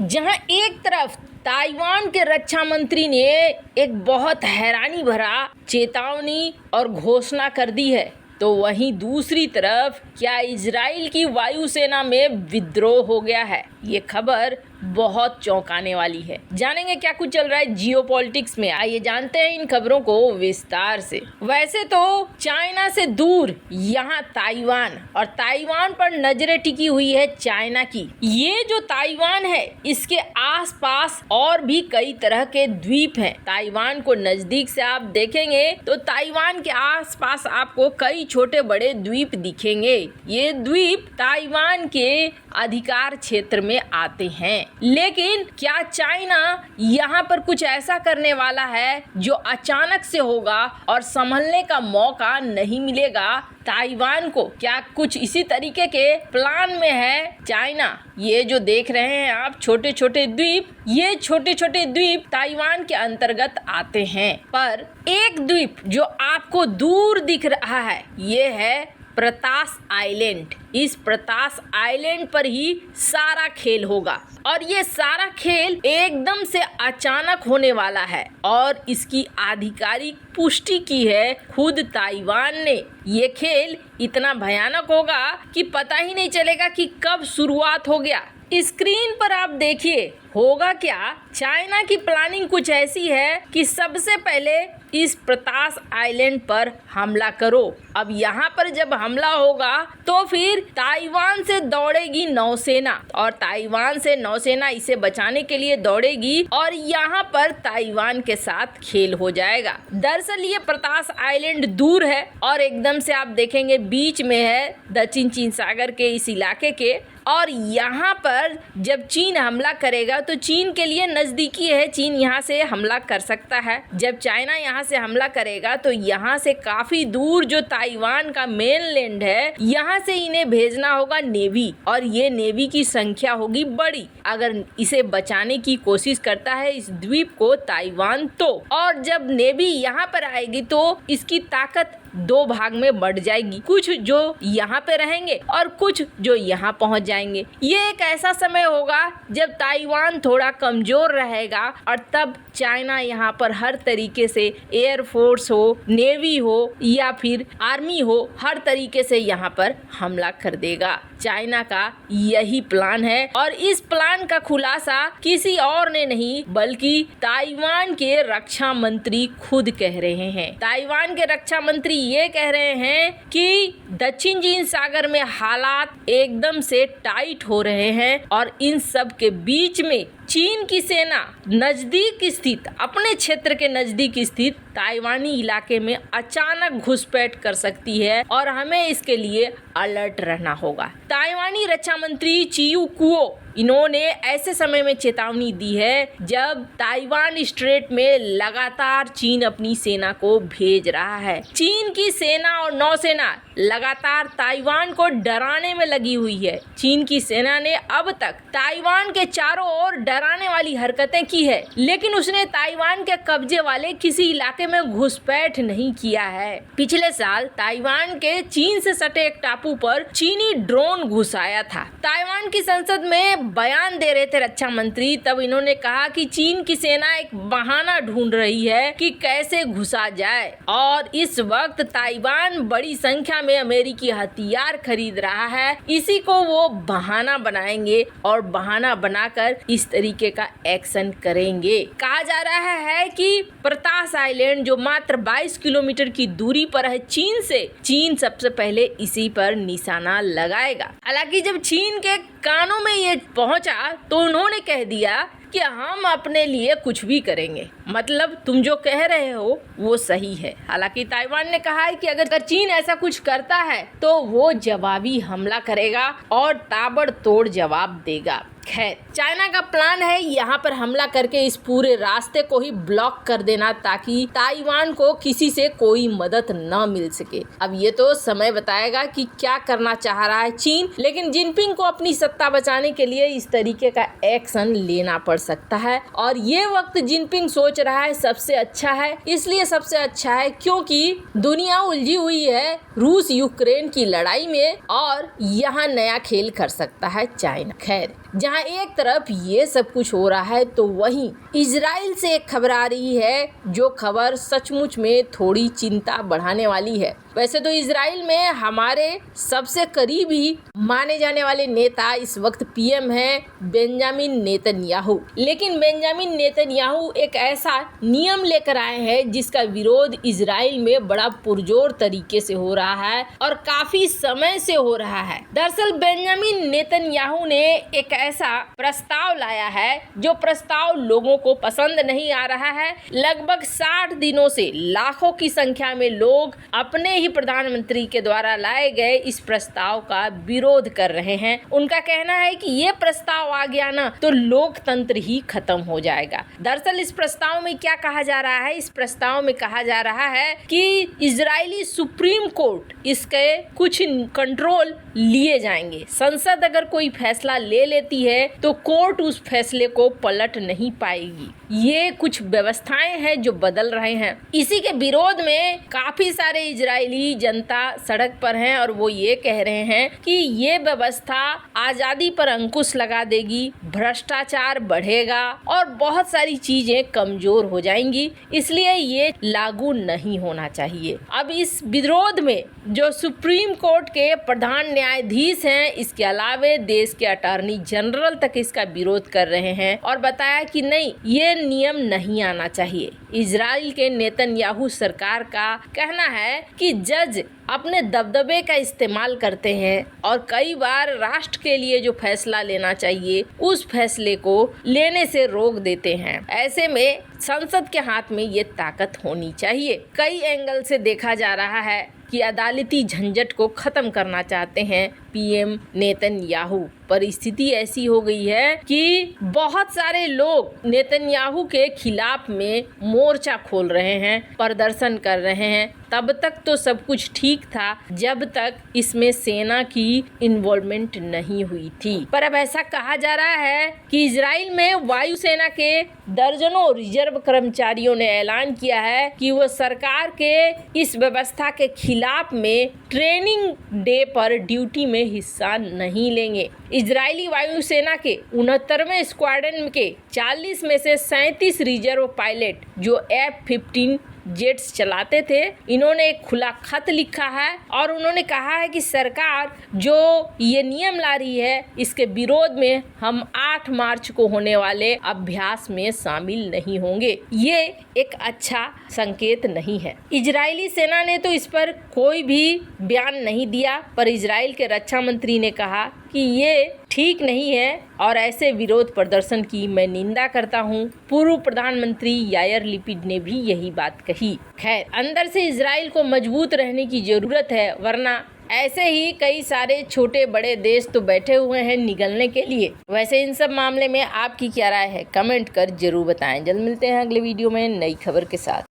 जहां एक तरफ ताइवान के रक्षा मंत्री ने एक बहुत हैरानी भरा चेतावनी और घोषणा कर दी है, तो वहीं दूसरी तरफ क्या इजराइल की वायुसेना में विद्रोह हो गया है। ये खबर बहुत चौंकाने वाली है। जानेंगे क्या कुछ चल रहा है जियोपॉलिटिक्स में, आइए जानते हैं इन खबरों को विस्तार से। वैसे तो चाइना से दूर यहाँ ताइवान, और ताइवान पर नजरें टिकी हुई है चाइना की। ये जो ताइवान है इसके आसपास और भी कई तरह के द्वीप हैं। ताइवान को नजदीक से आप देखेंगे तो ताइवान के आसपास आपको कई छोटे बड़े द्वीप दिखेंगे। ये द्वीप ताइवान के अधिकार क्षेत्र में आते हैं। लेकिन क्या चाइना यहाँ पर कुछ ऐसा करने वाला है जो अचानक से होगा और संभलने का मौका नहीं मिलेगा ताइवान को? क्या कुछ इसी तरीके के प्लान में है चाइना? ये जो देख रहे हैं आप छोटे छोटे द्वीप, ये छोटे छोटे द्वीप ताइवान के अंतर्गत आते हैं। पर एक द्वीप जो आपको दूर दिख रहा है ये है प्रतास आइलैंड। इस प्रतास आइलैंड पर ही सारा खेल होगा और ये सारा खेल एकदम से अचानक होने वाला है और इसकी आधिकारिक पुष्टि की है खुद ताइवान ने। ये खेल इतना भयानक होगा कि पता ही नहीं चलेगा कि कब शुरुआत हो गया। स्क्रीन पर आप देखिए होगा क्या। चाइना की प्लानिंग कुछ ऐसी है कि सबसे पहले इस प्रतास आइलैंड पर हमला करो। अब यहाँ पर जब हमला होगा तो फिर ताइवान से दौड़ेगी नौसेना और ताइवान से नौसेना इसे बचाने के लिए दौड़ेगी और यहाँ पर ताइवान के साथ खेल हो जाएगा। दरअसल ये प्रतास आइलैंड दूर है और एकदम से आप देखेंगे बीच में है दक्षिण चीन सागर के इस इलाके के, और यहाँ पर जब चीन हमला करेगा तो चीन के लिए नजदीकी है, चीन यहाँ से हमला कर सकता है। जब चाइना यहाँ से हमला करेगा तो यहाँ से काफी दूर जो ताइवान का मेनलैंड है यहाँ से इन्हें भेजना होगा नेवी, और ये नेवी की संख्या होगी बड़ी अगर इसे बचाने की कोशिश करता है इस द्वीप को ताइवान तो। और जब नेवी यहाँ पर आएगी तो इसकी ताकत दो भाग में बढ़ जाएगी, कुछ जो यहाँ पे रहेंगे और कुछ जो यहाँ पहुँच जाएंगे। ये एक ऐसा समय होगा जब ताइवान थोड़ा कमजोर रहेगा और तब चाइना यहाँ पर हर तरीके से एयरफोर्स हो, नेवी हो या फिर आर्मी हो, हर तरीके से यहाँ पर हमला कर देगा। चाइना का यही प्लान है और इस प्लान का खुलासा किसी और ने नहीं बल्कि ताइवान के रक्षा मंत्री खुद कह रहे हैं। ताइवान के रक्षा मंत्री ये कह रहे हैं कि दक्षिण चीन सागर में हालात एकदम से टाइट हो रहे हैं और इन सब के बीच में चीन की सेना नजदीक स्थित, अपने क्षेत्र के नजदीक स्थित ताइवानी इलाके में अचानक घुसपैठ कर सकती है और हमें इसके लिए अलर्ट रहना होगा। ताइवानी रक्षा मंत्री चियू कुओ इन्होंने ऐसे समय में चेतावनी दी है जब ताइवान स्ट्रेट में लगातार चीन अपनी सेना को भेज रहा है। चीन की सेना और नौसेना लगातार ताइवान को डराने में लगी हुई है। चीन की सेना ने अब तक ताइवान के चारों ओर डराने वाली हरकतें की है, लेकिन उसने ताइवान के कब्जे वाले किसी इलाके में घुसपैठ नहीं किया है। पिछले साल ताइवान के चीन से सटे एक टापू पर चीनी ड्रोन घुसाया था। ताइवान की संसद में बयान दे रहे थे रक्षा मंत्री, तब इन्होंने कहा कि चीन की सेना एक बहाना ढूंढ रही है कि कैसे घुसा जाए और इस वक्त ताइवान बड़ी संख्या में अमेरिकी हथियार खरीद रहा है। इसी को वो बहाना बनाएंगे और बहाना बनाकर इस तरीके का एक्शन करेंगे। कहा जा रहा है कि प्रतास आइलैंड जो मात्र 22 किलोमीटर की दूरी पर है चीन से, चीन सबसे पहले इसी पर निशाना लगाएगा। हालांकि जब चीन के कानों में ये पहुंचा तो उन्होंने कह दिया कि हम अपने लिए कुछ भी करेंगे, मतलब तुम जो कह रहे हो वो सही है। हालांकि ताइवान ने कहा है कि अगर चीन ऐसा कुछ करता है तो वो जवाबी हमला करेगा और ताबड़तोड़ जवाब देगा। खैर, चाइना का प्लान है यहाँ पर हमला करके इस पूरे रास्ते को ही ब्लॉक कर देना ताकि ताइवान को किसी से कोई मदद न मिल सके। अब ये तो समय बताएगा कि क्या करना चाह रहा है चीन, लेकिन जिनपिंग को अपनी सत्ता बचाने के लिए इस तरीके का एक्शन लेना पड़ सकता है और ये वक्त जिनपिंग सोच रहा है सबसे अच्छा है। इसलिए सबसे अच्छा है क्योंकि दुनिया उलझी हुई है रूस यूक्रेन की लड़ाई में और यहाँ नया खेल कर सकता है चाइना। खैर, यहाँ एक तरफ ये सब कुछ हो रहा है तो वहीं इजराइल से एक खबर आ रही है, जो खबर सचमुच में थोड़ी चिंता बढ़ाने वाली है। वैसे तो इजराइल में हमारे सबसे करीबी माने जाने वाले नेता इस वक्त पीएम हैं बेंजामिन नेतन्याहू, लेकिन बेंजामिन नेतन्याहू एक ऐसा नियम लेकर आए हैं जिसका विरोध इजराइल में बड़ा पुरजोर तरीके से हो रहा है और काफी समय से हो रहा है। दरअसल बेंजामिन नेतन्याहू ने एक ऐसा प्रस्ताव लाया है जो प्रस्ताव लोगों को पसंद नहीं आ रहा है। लगभग 60 दिनों से लाखों की संख्या में लोग अपने ही प्रधानमंत्री के द्वारा लाए गए इस प्रस्ताव का विरोध कर रहे हैं। उनका कहना है कि ये प्रस्ताव आ गया ना तो लोकतंत्र ही खत्म हो जाएगा। दरअसल इस प्रस्ताव में क्या कहा जा रहा है? इस प्रस्ताव में कहा जा रहा है कि इजरायली सुप्रीम कोर्ट इसके कुछ कंट्रोल लिए जाएंगे। संसद अगर कोई फैसला ले लेती है तो कोर्ट उस फैसले को पलट नहीं पाएगी। ये कुछ व्यवस्थाएं हैं जो बदल रहे हैं। इसी के विरोध में काफी सारे इजरायली जनता सड़क पर हैं और वो ये कह रहे हैं कि ये व्यवस्था आजादी पर अंकुश लगा देगी, भ्रष्टाचार बढ़ेगा और बहुत सारी चीजें कमजोर हो जाएंगी, इसलिए ये लागू नहीं होना चाहिए। अब इस विरोध में जो सुप्रीम कोर्ट के प्रधान न्यायाधीश हैं, इसके अलावे देश के अटॉर्नी जनरल तक इसका विरोध कर रहे हैं और बताया कि नहीं, ये नियम नहीं आना चाहिए। इजराइल के नेतन्याहू सरकार का कहना है कि जज अपने दबदबे का इस्तेमाल करते हैं और कई बार राष्ट्र के लिए जो फैसला लेना चाहिए उस फैसले को लेने से रोक देते हैं। ऐसे में संसद के हाथ में ये ताकत होनी चाहिए। कई एंगल से देखा जा रहा है कि अदालती झंझट को खत्म करना चाहते हैं पीएम नेतन्याहू। परिस्थिति ऐसी हो गई है कि बहुत सारे लोग नेतन्याहू के खिलाफ में मोर्चा खोल रहे हैं, प्रदर्शन कर रहे हैं। तब तक तो सब कुछ ठीक था जब तक इसमें सेना की इन्वॉल्वमेंट नहीं हुई थी। पर अब ऐसा कहा जा रहा है कि इजराइल में वायुसेना के दर्जनों रिजर्व कर्मचारियों ने ऐलान किया है कि वो सरकार के इस व्यवस्था के खिलाफ में ट्रेनिंग डे पर ड्यूटी में हिस्सा नहीं लेंगे। इजरायली वायुसेना के 69वें स्क्वाड्रन के 40 में से 37 रिजर्व पायलट जो F-15 जेट्स चलाते थे, इन्होंने एक खुला खत लिखा है और उन्होंने कहा है कि सरकार जो ये नियम ला रही है इसके विरोध में हम 8 मार्च को होने वाले अभ्यास में शामिल नहीं होंगे। ये एक अच्छा संकेत नहीं है। इजरायली सेना ने तो इस पर कोई भी बयान नहीं दिया, पर इजराइल के रक्षा मंत्री ने कहा कि ये ठीक नहीं है और ऐसे विरोध प्रदर्शन की मैं निंदा करता हूँ। पूर्व प्रधानमंत्री यायर लिपिड ने भी यही बात कही। खैर, अंदर से इजराइल को मजबूत रहने की जरूरत है, वरना ऐसे ही कई सारे छोटे बड़े देश तो बैठे हुए हैं निगलने के लिए। वैसे इन सब मामले में आपकी क्या राय है? कमेंट कर जरूर बताएं। जल्द मिलते हैं अगले वीडियो में नई खबर के साथ।